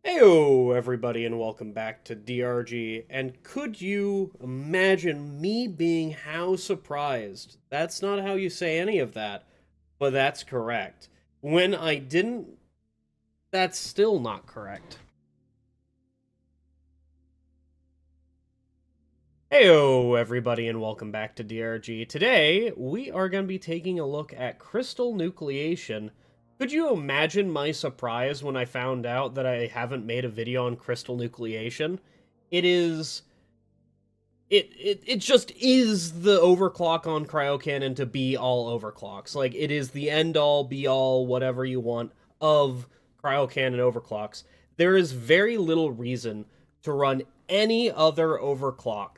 Heyo, everybody, and welcome back to DRG. And could you imagine me being how surprised? That's not how you say any of that, but that's correct. When I didn't, that's still not correct. Heyo, everybody, and welcome back to DRG. Today, we are going to be taking a look at crystal nucleation. Could you imagine my surprise when I found out that I haven't made a video on crystal nucleation? It is... It just is the overclock on cryocannon to be all overclocks. Like, it is the end-all, be-all, whatever you want, of cryocannon overclocks. There is very little reason to run any other overclock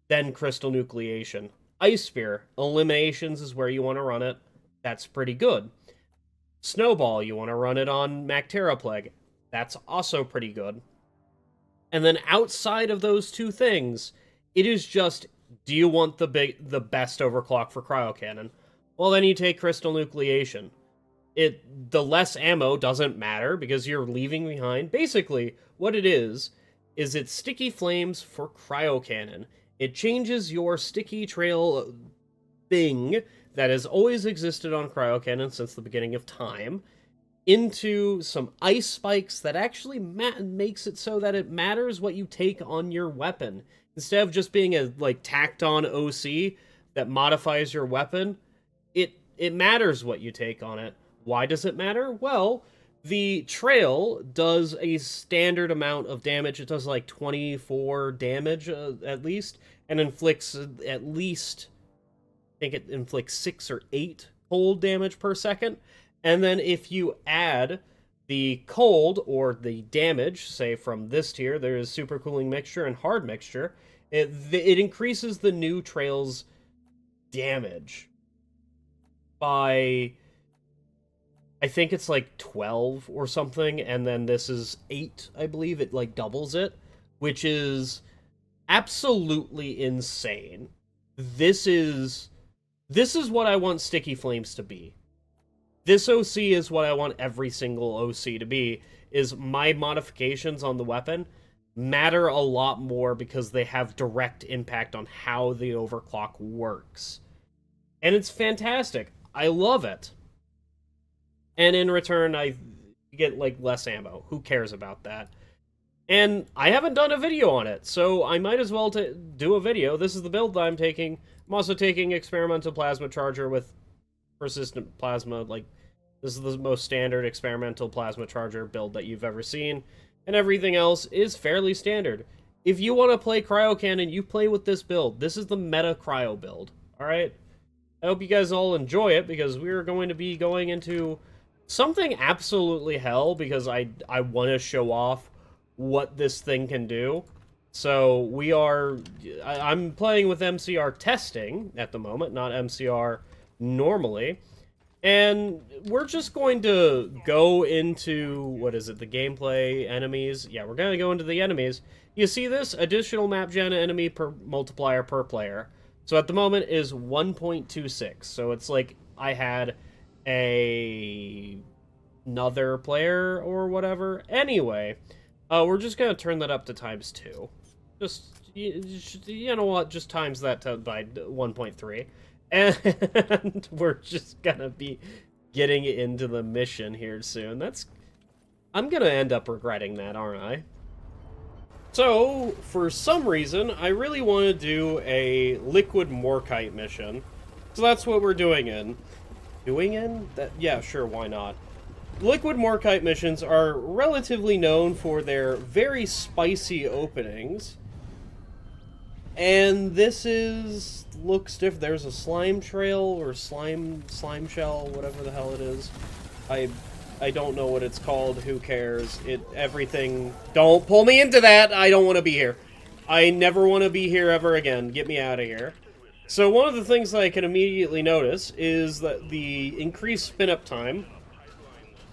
than crystal nucleation. Ice Spear, eliminations is where you want to run it. That's pretty good. Snowball, you want to run it on Mactera Plague. That's also pretty good. And then outside of those two things, it is just, do you want the best overclock for cryocannon? Well, then you take crystal nucleation. The less ammo doesn't matter because you're leaving behind. Basically, what it is it's sticky flames for cryocannon. It changes your sticky trail thing that has always existed on cryocannon since the beginning of time into some ice spikes that actually makes it so that it matters what you take on your weapon. Instead of just being a tacked on OC that modifies your weapon, it matters what you take on it. Why does it matter? Well, the trail does a standard amount of damage. It does like 24 damage at least, and inflicts at least, I think it inflicts 6 or 8 cold damage per second. And then if you add the cold or the damage, say from this tier, there is super cooling mixture and hard mixture, it increases the new trail's damage by, I think it's like 12 or something, and then this is 8, I believe. It doubles it, which is absolutely insane. This is what I want Sticky Flames to be. This OC is what I want every single OC to be, is my modifications on the weapon matter a lot more because they have direct impact on how the overclock works. And it's fantastic. I love it. And in return, I get, less ammo. Who cares about that? And I haven't done a video on it, so I might as well do a video. This is the build that I'm taking. I'm also taking Experimental Plasma Charger with Persistent Plasma. This is the most standard Experimental Plasma Charger build that you've ever seen. And everything else is fairly standard. If you want to play Cryocannon, you play with this build. This is the meta Cryo build, alright? I hope you guys all enjoy it, because we're going to be going into something absolutely hell, because I want to show off what this thing can do. So I'm playing with MCR testing at the moment, not MCR normally. And we're just going to go into, what is it, the gameplay, enemies? Yeah, we're going to go into the enemies. You see this? Additional map gen enemy per multiplier per player. So at the moment is 1.26. So it's like I had another player or whatever. Anyway, we're just going to turn that up to ×2. Just, you know what, just times that by 1.3. And we're just going to be getting into the mission here soon. I'm going to end up regretting that, aren't I? So, for some reason, I really want to do a Liquid Morkite mission. So that's what we're doing in. Yeah, sure, why not? Liquid Morkite missions are relatively known for their very spicy openings. And this looks different. There's a slime trail or slime shell, whatever the hell it is. I don't know what it's called. Who cares? Everything. Don't pull me into that. I don't want to be here. I never want to be here ever again. Get me out of here. So one of the things that I can immediately notice is that the increased spin-up time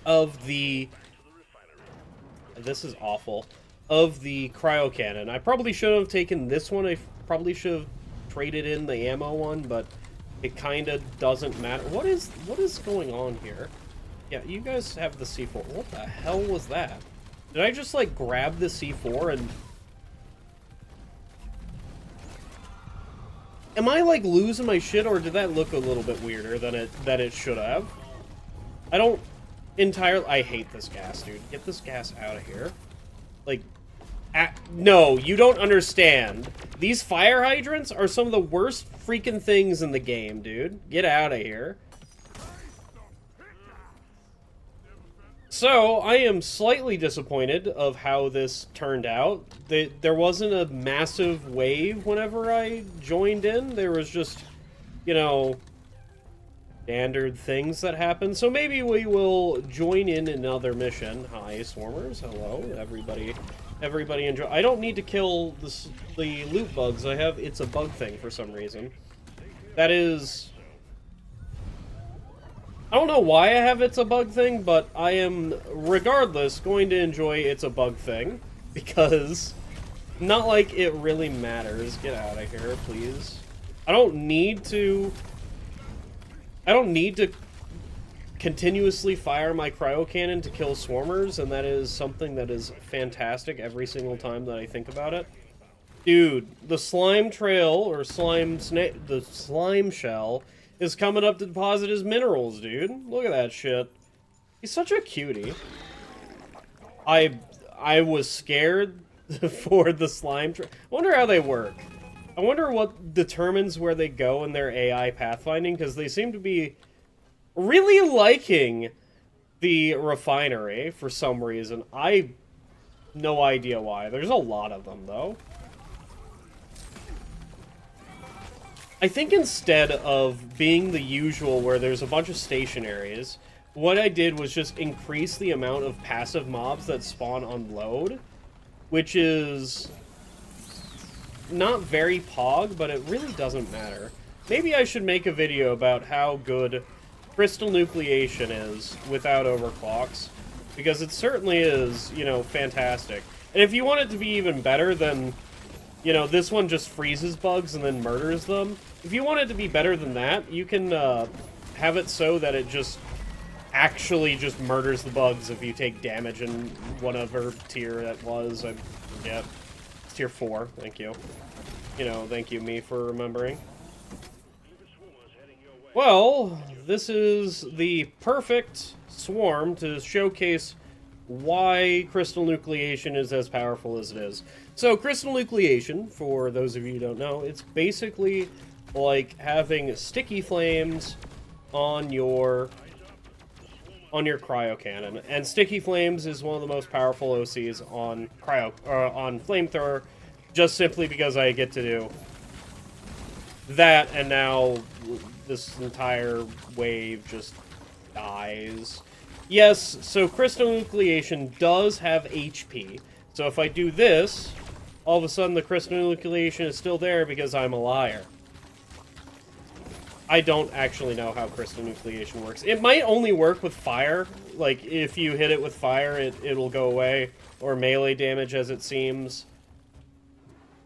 of the... This is awful. Of the cryocannon. I probably should have taken this one. I probably should have traded in the ammo one, but it kind of doesn't matter. What is going on here? Yeah, you guys have the C4. What the hell was that? Did I just, like, grab the C4 and... Am I, like, losing my shit, or did that look a little bit weirder than it should have? I don't entirely... I hate this gas, dude. Get this gas out of here. Like... No, you don't understand. These fire hydrants are some of the worst freaking things in the game, dude. Get out of here. So, I am slightly disappointed of how this turned out. There wasn't a massive wave whenever I joined in. There was just, you know, standard things that happen. So maybe we will join in another mission. Hi, Swarmers. Hello, everybody. Everybody enjoy. I don't need to kill the loot bugs. It's a bug thing for some reason. That is... I don't know why I have It's a Bug thing, but I am, regardless, going to enjoy It's a Bug thing. Because, not like it really matters. Get out of here, please. I don't need to continuously fire my cryo cannon to kill swarmers, and that is something that is fantastic every single time that I think about it. Dude, the slime trail, or the slime shell, is coming up to deposit his minerals, dude. Look at that shit. He's such a cutie. I was scared for the slime trail. I wonder how they work. I wonder what determines where they go in their AI pathfinding, because they seem to be really liking the refinery for some reason. No idea why. There's a lot of them, though. I think instead of being the usual where there's a bunch of station areas, what I did was just increase the amount of passive mobs that spawn on load, which is not very pog, but it really doesn't matter. Maybe I should make a video about how good crystal nucleation is without overclocks, because it certainly is, you know, fantastic. And if you want it to be even better than, you know, this one just freezes bugs and then murders them, if you want it to be better than that, you can have it so that it just actually just murders the bugs if you take damage in whatever tier that was. I forget. It's tier 4, thank you. You know, thank you, me, for remembering. Well, this is the perfect swarm to showcase why crystal nucleation is as powerful as it is. So, crystal nucleation, for those of you who don't know, it's basically like having sticky flames on your cryo cannon. And sticky flames is one of the most powerful OCs on on flamethrower, just simply because I get to do that, and now this entire wave just dies. Yes, so crystal nucleation does have HP. So if I do this, all of a sudden the crystal nucleation is still there because I'm a liar. I don't actually know how crystal nucleation works. It might only work with fire. Like, if you hit it with fire, it'll go away. Or melee damage, as it seems.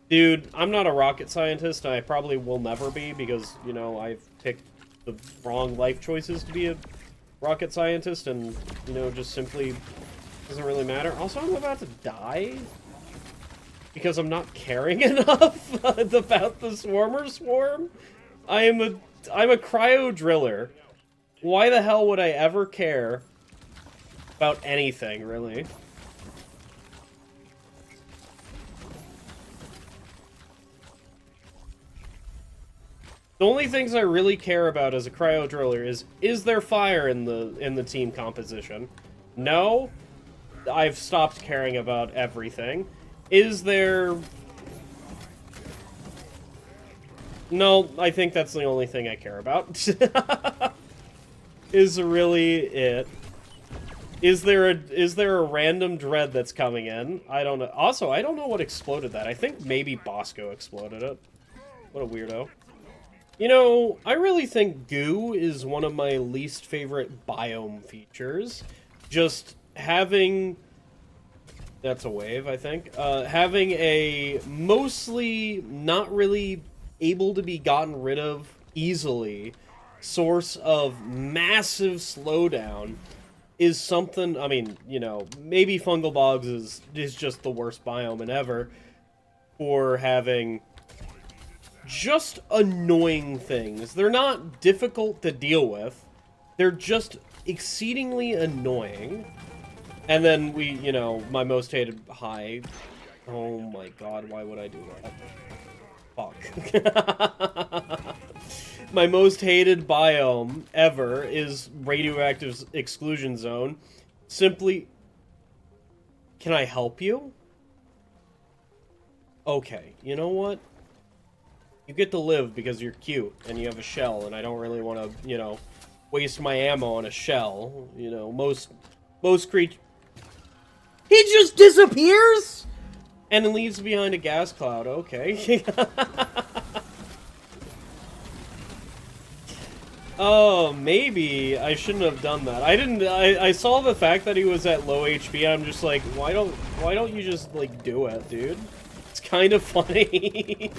Dude, I'm not a rocket scientist, and I probably will never be, because, you know, I've picked the wrong life choices to be a rocket scientist, and, you know, just simply doesn't really matter. Also, I'm about to die because I'm not caring enough about the swarmer swarm. I'm a cryo driller. Why the hell would I ever care about anything, really? The only things I really care about as a cryo driller is there fire in the team composition? No, I've stopped caring about everything. Is there... No, I think that's the only thing I care about. Is really it. Is there a random dread that's coming in? I don't know. Also, I don't know what exploded that. I think maybe Bosco exploded it. What a weirdo. You know, I really think goo is one of my least favorite biome features. Just having... That's a wave, I think. Having a mostly not really able to be gotten rid of easily source of massive slowdown is something, I mean, you know, maybe fungal bogs is just the worst biome in ever for having just annoying things. They're not difficult to deal with. They're just exceedingly annoying. And then we, you know, my most hated high. Oh my god, why would I do that? Fuck. My most hated biome ever is radioactive exclusion zone. Simply, can I help you? Okay, you know what? You get to live because you're cute and you have a shell, and I don't really want to, you know, waste my ammo on a shell. You know, most creatures. He just disappears and leaves behind a gas cloud. Okay. Oh, maybe I shouldn't have done that. I saw the fact that he was at low HP. I'm just like, why don't you just like do it, dude? It's kind of funny.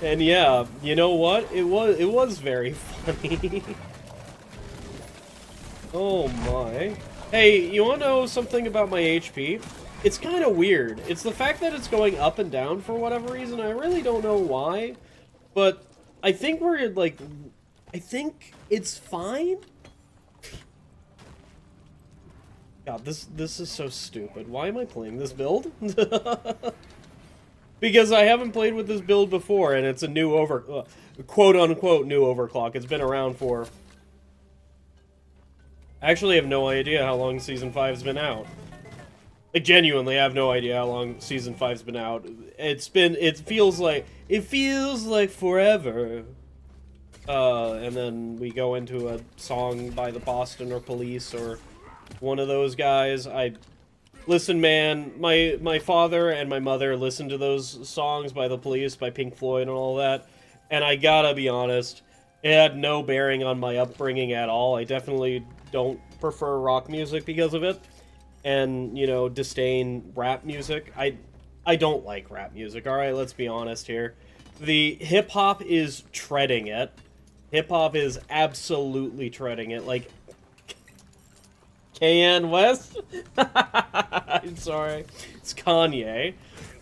And yeah, you know what? It was very funny. Oh my. Hey, you want to know something about my HP? It's kind of weird. It's the fact that it's going up and down for whatever reason. I really don't know why, but I think we're like, I think it's fine. God, this is so stupid. Why am I playing this build? Because I haven't played with this build before, and it's a new quote-unquote new overclock. It's been around for... I actually have no idea how long Season 5's been out. Like, genuinely, I have no idea how long Season 5's been out. It feels like forever. And then we go into a song by the Boston or Police or one of those guys. Listen, man, my father and my mother listened to those songs by the Police, by Pink Floyd and all that, and I gotta be honest, it had no bearing on my upbringing at all. I definitely don't prefer rock music because of it, and, you know, disdain rap music. I don't like rap music, alright, let's be honest here. The hip-hop is treading it. Hip-hop is absolutely treading it, like... KN West? I'm sorry. It's Kanye.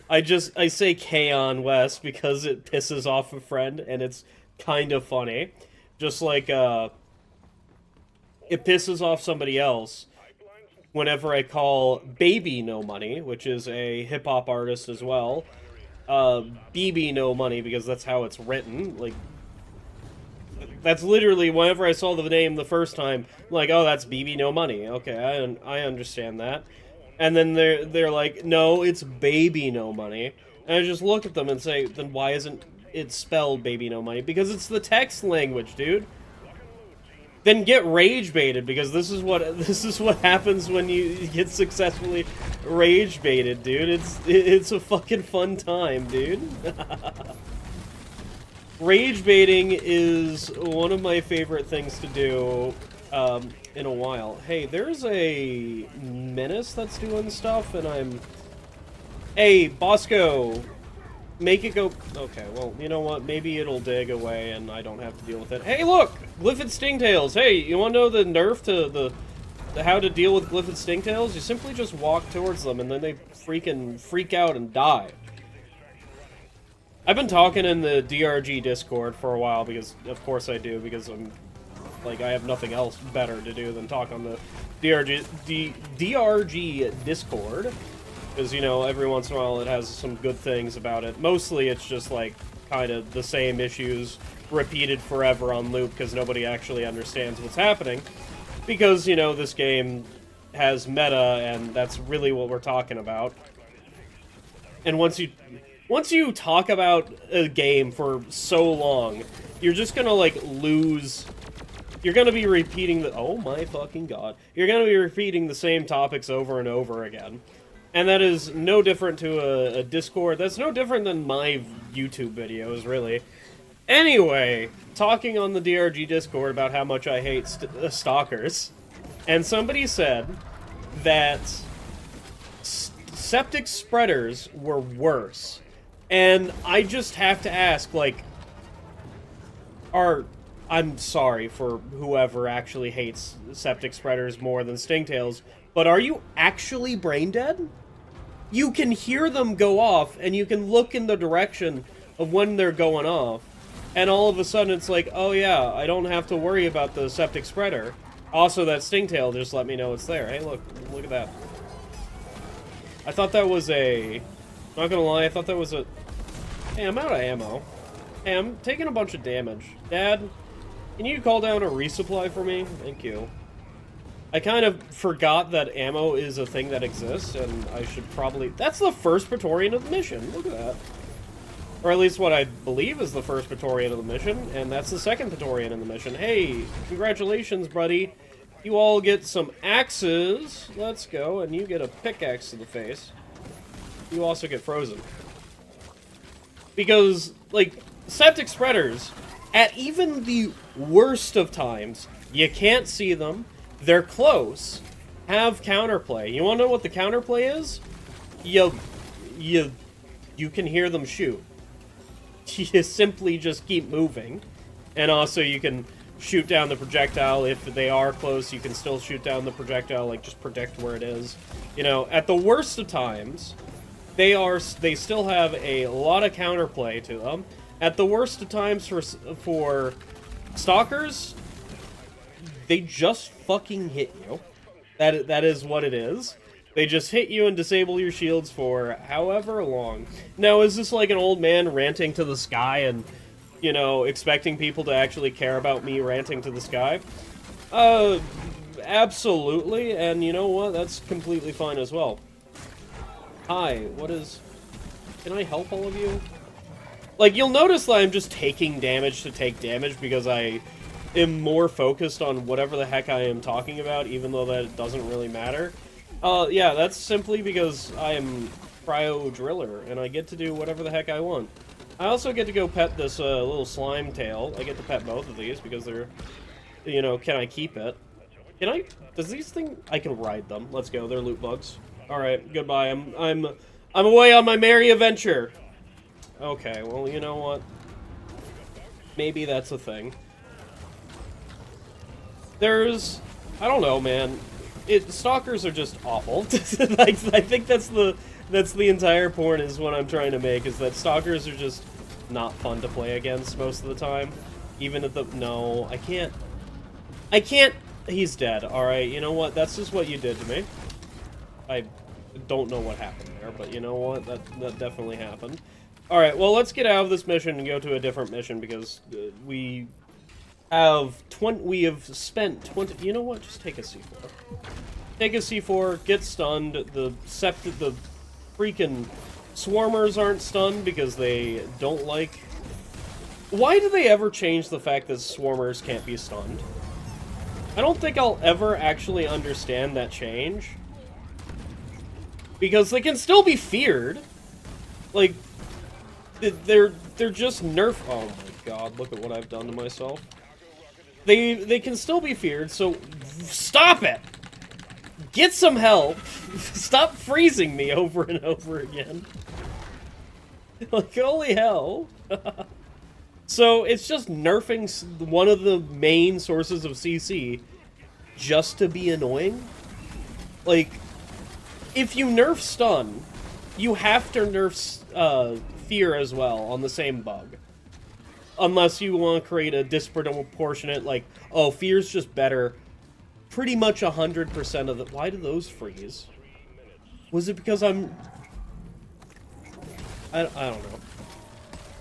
I say Kaon West because it pisses off a friend, and it's kind of funny. Just like, it pisses off somebody else whenever I call Baby No Money, which is a hip-hop artist as well, BB No Money, because that's how it's written. Like, that's literally, whenever I saw the name the first time, I'm like, oh, that's BB No Money. Okay, I understand that. And then they're like, no, it's Baby No Money. And I just look at them and say, then why isn't it spelled Baby No Money? Because it's the text language, dude. Then get rage baited, because this is what happens when you get successfully rage baited, dude. It's a fucking fun time, dude. Rage baiting is one of my favorite things to do in a while. Hey, there's a menace that's doing stuff, and I'm... Hey, Bosco! Make it go... Okay, well, you know what? Maybe it'll dig away, and I don't have to deal with it. Hey, look! Glyphid Stingtails! Hey, you want to know the nerf to the how to deal with Glyphid Stingtails? You simply just walk towards them, and then they freaking freak out and die. I've been talking in the DRG Discord for a while, because, of course I do, because I'm, like, I have nothing else better to do than talk on the DRG Discord, because, you know, every once in a while it has some good things about it. Mostly it's just, like, kind of the same issues repeated forever on loop, because nobody actually understands what's happening, because, you know, this game has meta, and that's really what we're talking about. And once you talk about a game for so long, you're just gonna, like, lose... You're gonna be repeating the... Oh my fucking god. You're gonna be repeating the same topics over and over again. And that is no different to a Discord. That's no different than my YouTube videos, really. Anyway, talking on the DRG Discord about how much I hate stalkers. And somebody said that septic spreaders were worse. And I just have to ask, like, are I'm sorry for whoever actually hates septic spreaders more than stingtails, but are you actually brain dead? You can hear them go off, and you can look in the direction of when they're going off, and all of a sudden it's like, oh yeah, I don't have to worry about the septic spreader. Also, that stingtail just let me know it's there. Hey, look at that. I thought that was a... Not gonna lie, I thought that was a... Hey, I'm out of ammo. Hey, I'm taking a bunch of damage. Dad, can you call down a resupply for me? Thank you. I kind of forgot that ammo is a thing that exists, and I should probably... That's the first Praetorian of the mission. Look at that. Or at least what I believe is the first Praetorian of the mission, and that's the second Praetorian in the mission. Hey, congratulations, buddy. You all get some axes. Let's go, and you get a pickaxe to the face. You also get frozen. Because, like, septic spreaders, at even the worst of times, you can't see them, they're close, have counterplay. You want to know what the counterplay is? You can hear them shoot. You simply just keep moving. And also you can shoot down the projectile. If they are close, you can still shoot down the projectile, like just predict where it is. You know, at the worst of times, they still have a lot of counterplay to them. At the worst of times for stalkers, they just fucking hit you. That is what it is. They just hit you and disable your shields for however long. Now, is this like an old man ranting to the sky and, you know, expecting people to actually care about me ranting to the sky? Absolutely, and you know what? That's completely fine as well. Hi, what is... Can I help all of you? Like, you'll notice that I'm just taking damage to take damage because I am more focused on whatever the heck I am talking about, even though that doesn't really matter. Yeah, that's simply because I'm Cryo Driller, and I get to do whatever the heck I want. I also get to go pet this little slime tail. I get to pet both of these because they're, you know, can I keep it? Can I? Does these things? I can ride them. Let's go. They're loot bugs. All right, goodbye. I'm away on my merry adventure. Okay, well, you know what? Maybe that's a thing. There's, I don't know, man. Stalkers are just awful. I think that's the entire point is what I'm trying to make, is that stalkers are just not fun to play against most of the time. Even at the... No, I can't... He's dead, alright? You know what? That's just what you did to me. I don't know what happened there, but you know what? That definitely happened. Alright, well, let's get out of this mission and go to a different mission, because we have spent 20... You know what? Just take a C4. Take a C4, get stunned. The freaking swarmers aren't stunned because they don't like... Why do they ever change the fact that swarmers can't be stunned? I don't think I'll ever actually understand that change. Because they can still be feared. Like, they're just nerf... Oh my god, look at what I've done to myself. They can still be feared, so stop it! Get some help! Stop freezing me over and over again. Like, holy hell. So, it's just nerfing one of the main sources of CC just to be annoying? Like, if you nerf stun, you have to nerf fear as well on the same bug. Unless you want to create a disproportionate, like, oh, fear's just better pretty much 100% of the... Why do those freeze? Was it because I'm... I don't know.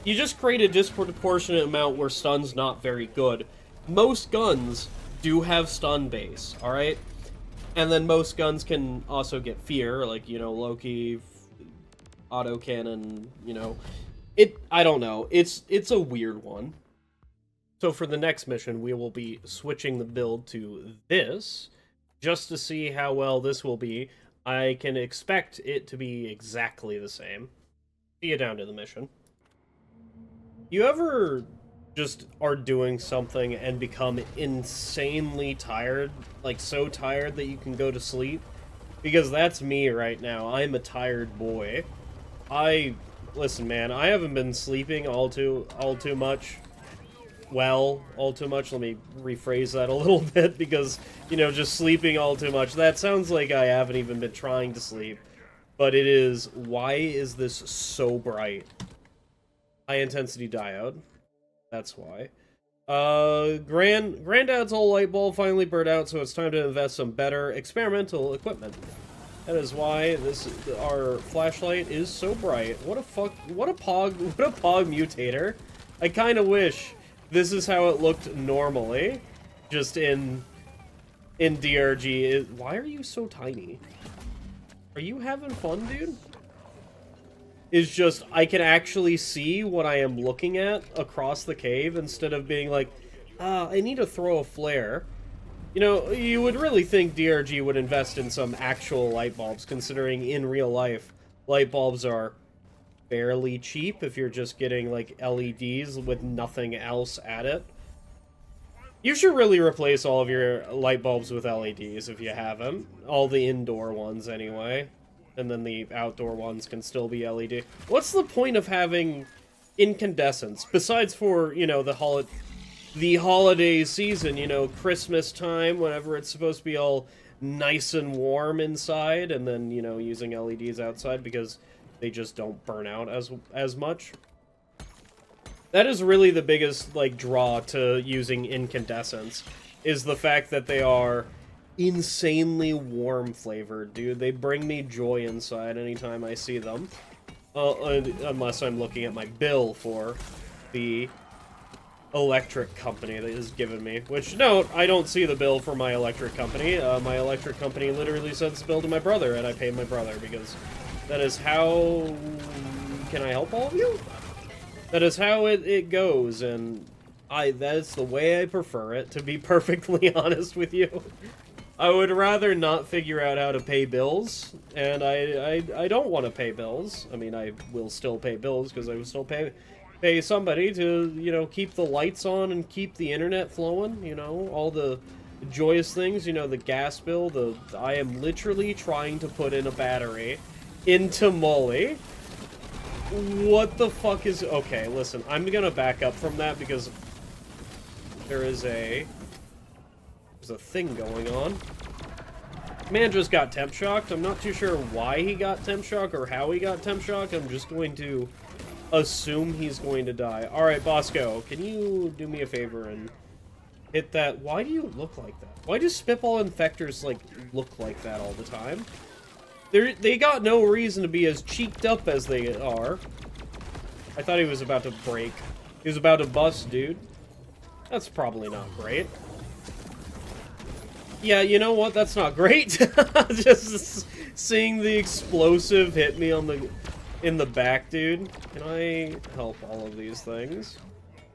You just create a disproportionate amount where stun's not very good. Most guns do have stun base, alright? And then most guns can also get fear, like, you know, Loki, autocannon, you know... I don't know. It's a weird one. So for the next mission, we will be switching the build to this, just to see how well this will be. I can expect it to be exactly the same. See you down to the mission. You ever just are doing something and become insanely tired? Like, so tired that you can go to sleep? Because that's me right now. I'm a tired boy. Listen, man, I haven't been sleeping all too much well all too much. Let me rephrase that a little bit, because, you know, just sleeping all too much, that sounds like I haven't even been trying to sleep. But it is, why is this so bright? High intensity diode. That's why. Granddad's old light bulb finally burned out, so it's time to invest some better experimental equipment. That is why our flashlight is so bright. What a pog mutator. I kind of wish this is how it looked normally, just in DRG. Why are you so tiny? Are you having fun, dude? Is just, I can actually see what I am looking at across the cave instead of being like, I need to throw a flare. You know, you would really think DRG would invest in some actual light bulbs, considering in real life, light bulbs are fairly cheap if you're just getting, like, LEDs with nothing else at it. You should really replace all of your light bulbs with LEDs if you haven't. All the indoor ones, anyway. And then the outdoor ones can still be LED. What's the point of having incandescents? Besides for, you know, the holiday season, you know, Christmas time, whenever it's supposed to be all nice and warm inside, and then, you know, using LEDs outside because they just don't burn out as much. That is really the biggest, like, draw to using incandescents, is the fact that they are insanely warm flavored, dude. They bring me joy inside anytime I see them. Unless I'm looking at my bill for the electric company that is given me. Which, note, I don't see the bill for my electric company. My electric company literally sends the bill to my brother, and I pay my brother, because that is how... Can I help all of you? That is how it goes, and that's the way I prefer it, to be perfectly honest with you. I would rather not figure out how to pay bills, and I don't want to pay bills. I mean, I will still pay bills, because I will still pay somebody to, you know, keep the lights on and keep the internet flowing, you know, all the joyous things, you know, the gas bill, I am literally trying to put in a battery into Molly. What the fuck is... Okay, listen, I'm gonna back up from that, because there's a thing going on. Man just got temp shocked. I'm not too sure why he got temp shocked or how he got temp shocked. I'm just going to assume he's going to die. Alright, Bosco, can you do me a favor and hit that? Why do you look like that? Why do Spitball Infectors, like, look like that all the time? They got no reason to be as cheeked up as they are. I thought he was about to break. He was about to bust, dude. That's probably not great. Yeah, you know what? That's not great. Just seeing the explosive hit me in the back, dude. Can I help all of these things?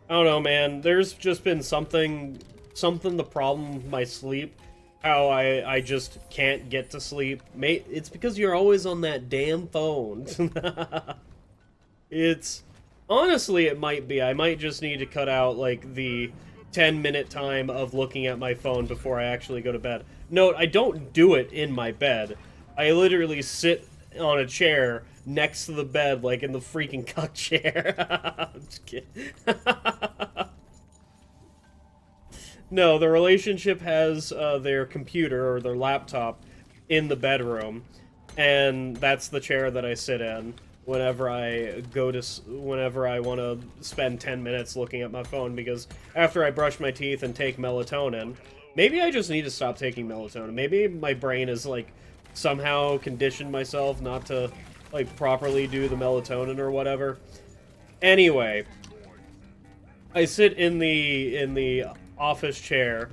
I don't know, man. There's just been something the problem with my sleep. How I just can't get to sleep. It's because you're always on that damn phone. It's... Honestly, it might be. I might just need to cut out, like, the 10-minute time of looking at my phone before I actually go to bed. Note, I don't do it in my bed. I literally sit on a chair next to the bed, like in the freaking cuck chair. I'm just kidding. No, the relationship has their computer or their laptop in the bedroom, and that's the chair that I sit in whenever I want to spend 10 minutes looking at my phone, because after I brush my teeth and take melatonin, maybe I just need to stop taking melatonin. Maybe my brain is, like, somehow conditioned myself not to, like, properly do the melatonin or whatever. Anyway, I sit in the office chair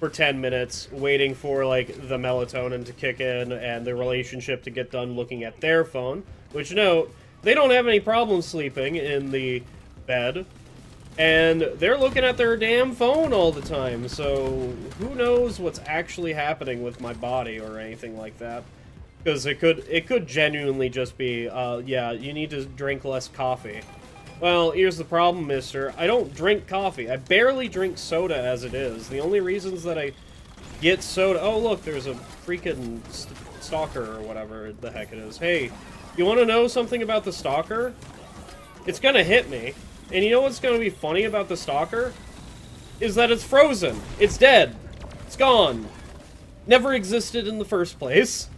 for 10 minutes, waiting for, like, the melatonin to kick in and the relationship to get done looking at their phone. Which, note, they don't have any problem sleeping in the bed, and they're looking at their damn phone all the time, so who knows what's actually happening with my body or anything like that. Because it could genuinely just be, yeah, you need to drink less coffee. Well, here's the problem, mister. I don't drink coffee. I barely drink soda as it is. The only reasons that I get soda... Oh, look, there's a freaking stalker or whatever the heck it is. Hey, you want to know something about the stalker? It's gonna hit me. And you know what's going to be funny about the Stalker? Is that it's frozen. It's dead. It's gone. Never existed in the first place.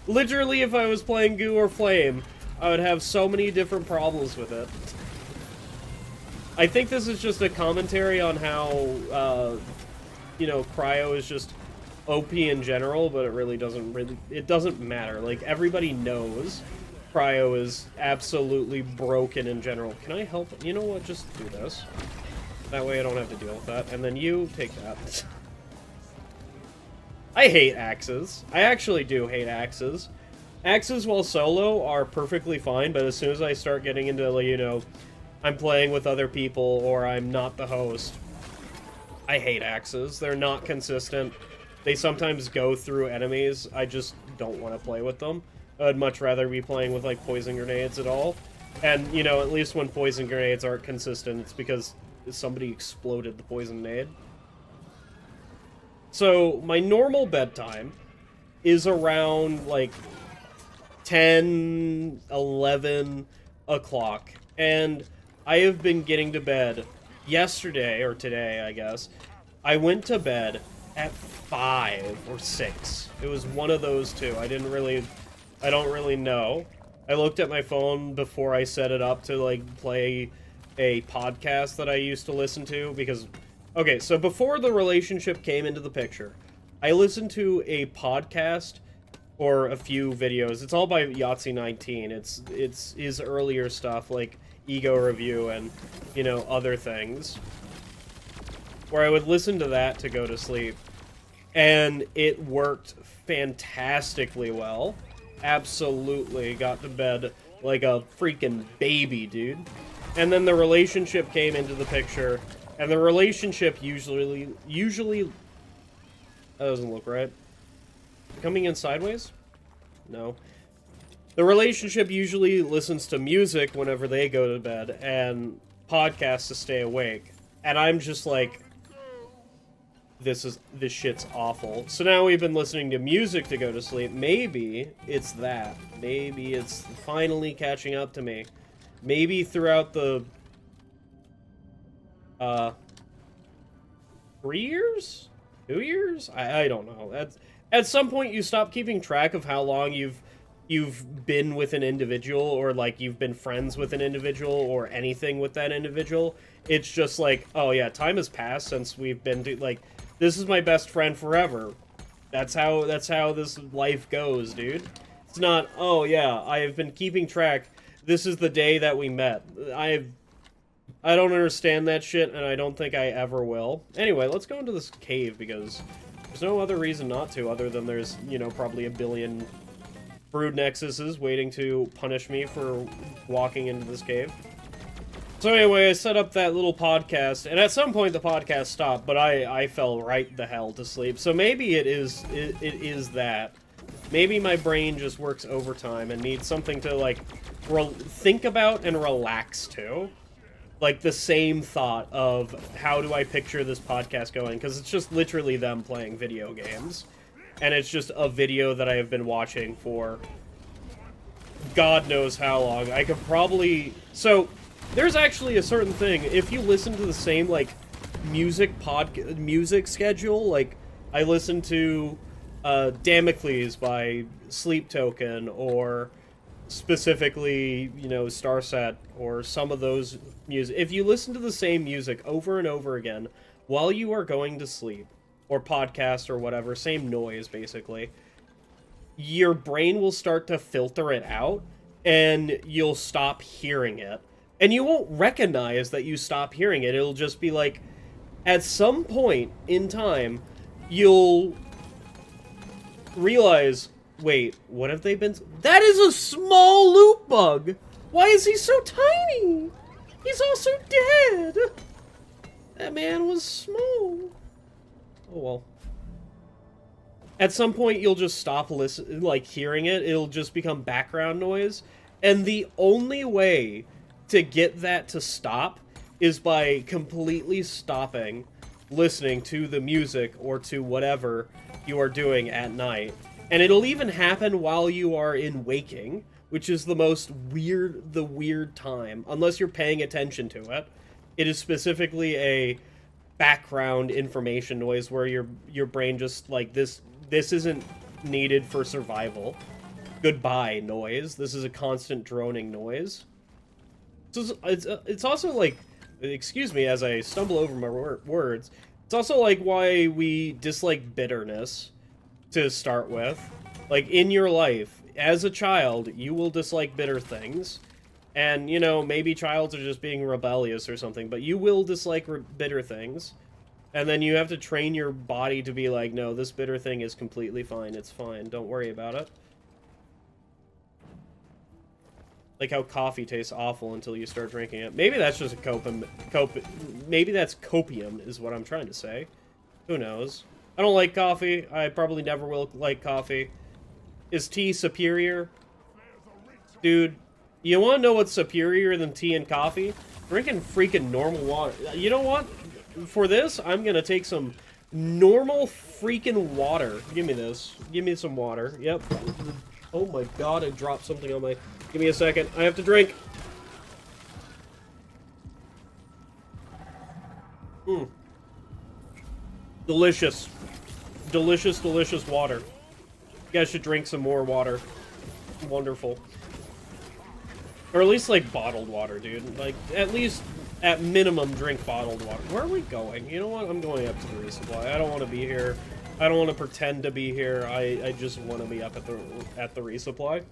Literally, if I was playing Goo or Flame, I would have so many different problems with it. I think this is just a commentary on how, you know, Cryo is just OP in general, but it doesn't matter. Like, everybody knows Cryo is absolutely broken in general. Can I help? You know what? Just do this. That way I don't have to deal with that. And then you take that. I hate axes. I actually do hate axes. Axes while solo are perfectly fine, but as soon as I start getting into, you know, I'm playing with other people or I'm not the host, I hate axes. They're not consistent. They sometimes go through enemies. I just don't want to play with them. I'd much rather be playing with, like, poison grenades at all. And, you know, at least when poison grenades aren't consistent, it's because somebody exploded the poison grenade. So, my normal bedtime is around, like, 10, 11 o'clock. And I have been getting to bed yesterday, or today, I guess. I went to bed at 5 or 6. It was one of those two. I don't really know. I looked at my phone before I set it up to, like, play a podcast that I used to listen to, because... Okay, so before the relationship came into the picture, I listened to a podcast or a few videos. It's all by Yahtzee19. It's his earlier stuff, like Ego Review and, you know, other things, where I would listen to that to go to sleep. And it worked fantastically well. Absolutely got to bed like a freaking baby, dude. And then the relationship came into the picture, and the relationship usually that doesn't look right. Coming in sideways? No. The relationship usually listens to music whenever they go to bed, and podcasts to stay awake. And I'm just like, this shit's awful. So now we've been listening to music to go to sleep. Maybe it's that. Maybe it's finally catching up to me. Maybe throughout the 3 years? 2 years? I don't know. At some point you stop keeping track of how long you've been with an individual, or like you've been friends with an individual, or anything with that individual. It's just like, oh yeah, time has passed since we've been like, this is my best friend forever. That's how this life goes, dude. It's not, oh yeah, I have been keeping track. This is the day that we met. I don't understand that shit, and I don't think I ever will. Anyway, let's go into this cave, because there's no other reason not to, other than there's, you know, probably a billion brood nexuses waiting to punish me for walking into this cave. So anyway, I set up that little podcast, and at some point the podcast stopped, but I fell right the hell to sleep. So maybe it is that. Maybe my brain just works overtime and needs something to, like, think about and relax to. Like, the same thought of, how do I picture this podcast going? Because it's just literally them playing video games. And it's just a video that I have been watching for God knows how long. I could probably... So, there's actually a certain thing. If you listen to the same, like, music schedule, like, I listen to Damocles by Sleep Token, or specifically, you know, Starset, or some of those music. If you listen to the same music over and over again while you are going to sleep, or podcast or whatever, same noise basically, your brain will start to filter it out, and you'll stop hearing it. And you won't recognize that you stop hearing it. It'll just be like, at some point in time, you'll realize, wait, what have they been... That is a small loot bug! Why is he so tiny? He's also dead! That man was small. Oh well. At some point, you'll just stop hearing it. It'll just become background noise. And the only way to get that to stop is by completely stopping listening to the music or to whatever you are doing at night, And it'll even happen while you are in waking, which is the weird time, unless you're paying attention to it. It is specifically a background information noise where your brain just, like, this isn't needed for survival. Goodbye noise. This is a constant droning noise. So it's also like, excuse me as I stumble over my words, it's also like why we dislike bitterness to start with. Like, in your life, as a child, you will dislike bitter things. And, you know, maybe childs are just being rebellious or something, but you will dislike bitter things. And then you have to train your body to be like, no, this bitter thing is completely fine, it's fine, don't worry about it. Like how coffee tastes awful until you start drinking it. Maybe that's just a maybe that's copium, is what I'm trying to say. Who knows? I don't like coffee. I probably never will like coffee. Is tea superior? Dude, you want to know what's superior than tea and coffee? Drinking freaking normal water. You know what? For this, I'm gonna take some normal freaking water. Give me this. Give me some water. Yep. Oh my god, I dropped something on my... Give me a second. I have to drink. Mmm. Delicious. Delicious, delicious water. You guys should drink some more water. Wonderful. Or at least, like, bottled water, dude. Like, at least, at minimum, drink bottled water. Where are we going? You know what? I'm going up to the resupply. I don't want to be here. I don't want to pretend to be here. I just want to be up at the resupply.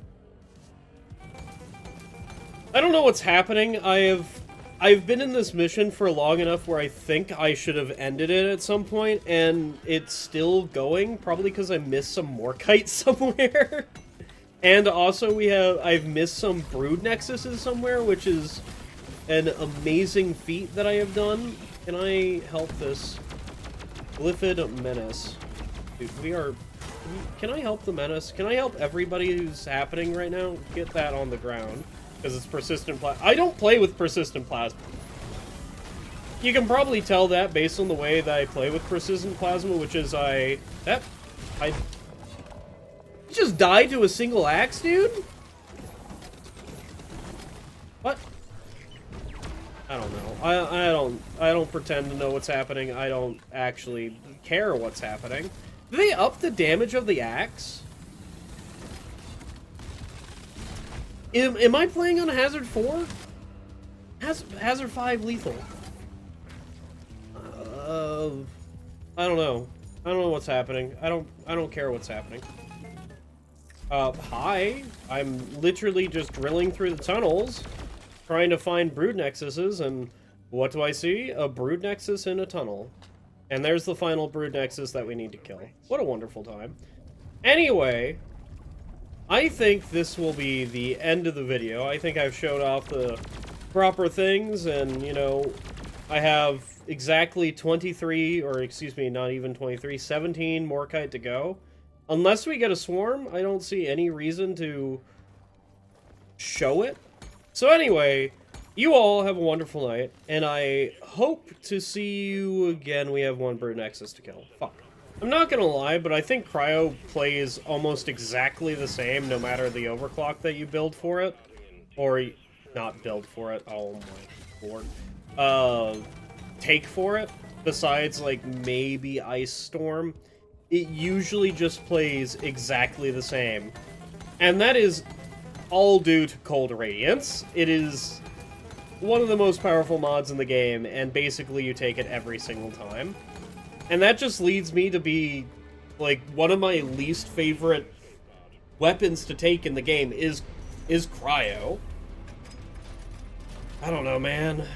I don't know what's happening. I've been in this mission for long enough where I think I should have ended it at some point, and it's still going, probably because I missed some Morkite somewhere. And also I've missed some Brood Nexuses somewhere, which is an amazing feat that I have done. Can I help this Glyphid Menace? Dude, can I help the Menace? Can I help everybody who's happening right now? Get that on the ground. Because it's persistent plasma. I don't play with persistent plasma. You can probably tell that based on the way that I play with persistent plasma, which is I just died to a single axe, dude? What? I don't know. I don't pretend to know what's happening. I don't actually care what's happening. Do they up the damage of the axe? Am I playing on Hazard 4? Hazard 5 lethal. I don't know. I don't know what's happening. I don't care what's happening. Hi. I'm literally just drilling through the tunnels, trying to find Brood Nexuses, and what do I see? A Brood Nexus in a tunnel. And there's the final Brood Nexus that we need to kill. What a wonderful time. Anyway, I think this will be the end of the video. I think I've showed off the proper things, and, you know, I have exactly 23, or excuse me, not even 23, 17 Morkite to go. Unless we get a swarm, I don't see any reason to show it. So anyway, you all have a wonderful night, and I hope to see you again. We have one Brood Nexus to kill. Fuck. I'm not gonna lie, but I think Cryo plays almost exactly the same no matter the overclock that you build for it. Or, not build for it, oh my lord. Take for it, besides, like, maybe Ice Storm. It usually just plays exactly the same. And that is all due to Cold Radiance. It is one of the most powerful mods in the game, and basically you take it every single time. And that just leads me to be, like, one of my least favorite weapons to take in the game is Cryo. I don't know, man.